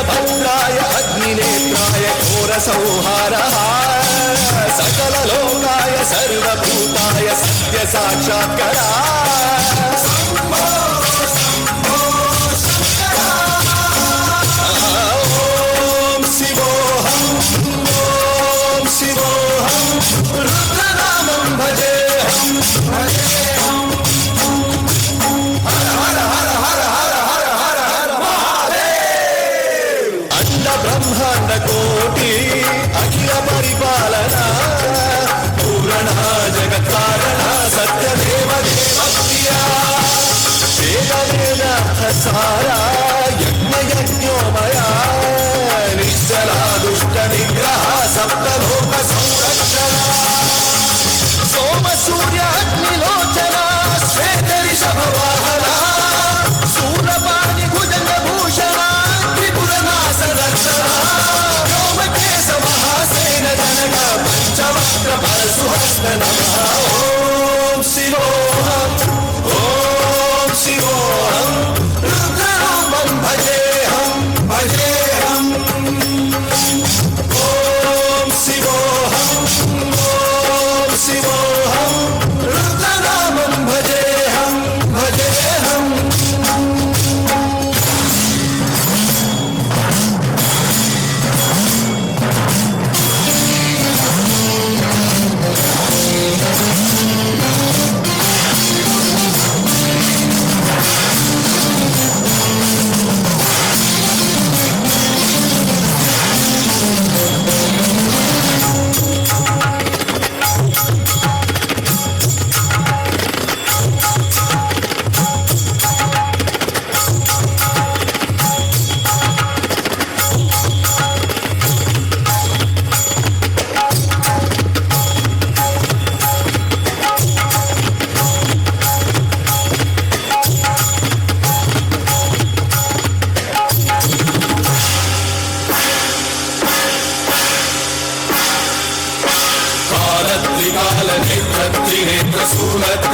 वीरभद्राय अग्निनेत्राय घोरसंहारः सकललोकाय सर्वभूताय सत्यसाक्षात्करः ॐ शिवोऽहं रुद्रनामं भजेऽहं हर हर हर हर हर हर हर हर महादेव अंड ब्रह्मांड कोटि अखिल परिपालना पूर्ण जगत्कारण सत्यदेव देवप्रिया वेद वेदार्थ सारा यज्ञ यज्ञोमया निश्चला दुष्ट निग्रह सप्तलोक संरक्षण सोम सूर्य अग्निलोचना श्वेत ऋषभ वाहना शूलपाणि भुजंग भूषण त्रिपुरनाश दर्शना व्योमकेश महासेन जनक पंचवक्त्र परशुहस्त नमः ओम शिवोऽहं रुद्रनामं भजेऽहं ॐ शिवोऽहं रुद्रनामं भजेऽहं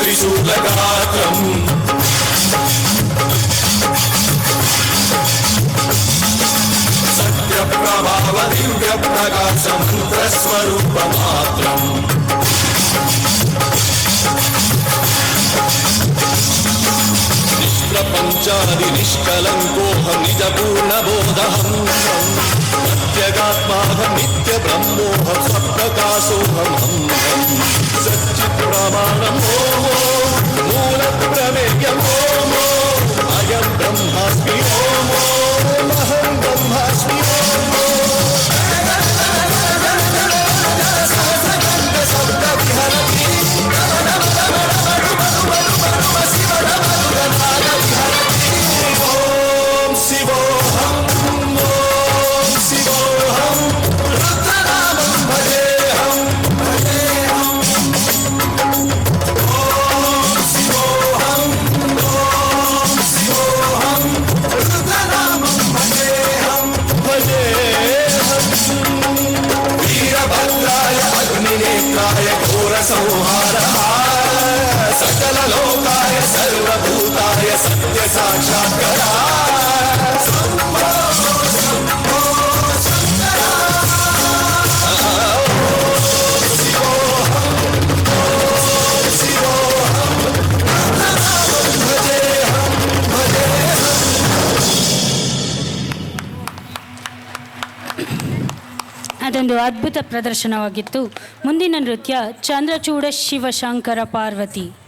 त्रिशूलगात्रम् सत्यप्रभाव दिव्यप्रकाशमन्त्रस्वरूपमात्रम् निष्प्रपञ्चादि निष्कलङ्कोऽहं निजपूर्णबोधहं प्रत्यगात्माहं नित्यब्रह्मोऽहं स्वप्रकाशोऽहम् सच्चित्प्रमाणम् ॐ मूलप्रमेयम् ॐ अयं ब्रह्मास्मि ॐ अहं ब्रह्मास्मि संहारः सकललोकाय सर्वभूताय सत्यसाक्षात्करः ಅದೊಂದು ಅದ್ಭುತ ಪ್ರದರ್ಶನವಾಗಿತ್ತು. ಮುಂದಿನ ನೃತ್ಯ ಚಂದ್ರಚೂಡ ಶಿವಶಂಕರ ಪಾರ್ವತಿ.